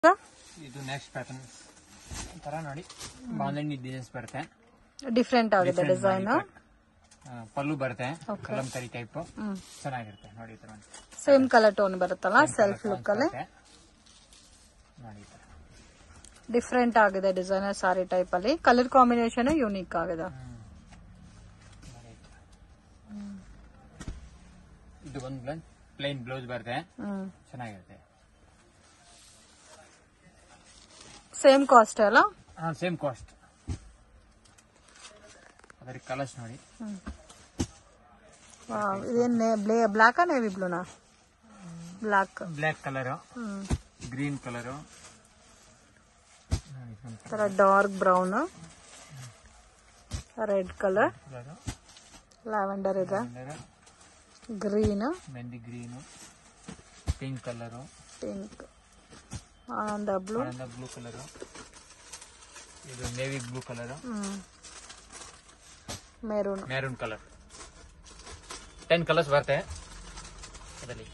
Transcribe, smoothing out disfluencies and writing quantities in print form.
ಇದು next pattern ತರ ನೋಡಿ, ಬಾಂಧಣಿ ಡಿಸೈನ್ಸ್ ಬರುತ್ತೆ, ಡಿಫ್ರೆಂಟ್ ಆಗಿದೆ ಡಿಸೈನ್. ಪಲ್ಲು ಬರುತ್ತೆ ಕಲಂಕರಿ ಟೈಪ್, ಚೆನ್ನಾಗಿರುತ್ತೆ ನೋಡಿ. ಸೇಮ್ ಕಲರ್ ಟೋನ್ ಬರುತ್ತಲ್ಲ ಸೆಲ್ಫ್ ಲುಕ್ ಅಲ್ಲಿ, ನೋಡಿ ಡಿಫ್ರೆಂಟ್ ಆಗಿದೆ ಡಿಸೈನರ್ ಸಾರಿ ಟೈಪ್ ಅಲ್ಲಿ. ಕಲರ್ ಕಾಂಬಿನೇಷನ್ ಯೂನಿಕ್ ಆಗಿದೆ. ಇದು ಒಂದು ಪ್ಲೈನ್ ಬ್ಲೌಸ್ ಬರುತ್ತೆ, ಚೆನ್ನಾಗಿರುತ್ತೆ. ಸೇಮ್ ಕಾಸ್ಟ್ ಅಲ್ಲ? Same cost. ಅದರ ಕಲರ್ಸ್ ನೋಡಿ, ಇದೇನ್ ಬ್ಲಾಕ್ ನೇವಿ ಬ್ಲೂನಾ? Black colour, green colour, dark brown, red colour, lavender ಇದೆ, green, mehndi green, pink colour, pink, ಆನಂದ ಬ್ಲೂ ಕಲರ್, ಇದು navy blue colour, maroon colour. 10 colours ಬರುತ್ತೆ ಅದರಲ್ಲಿ.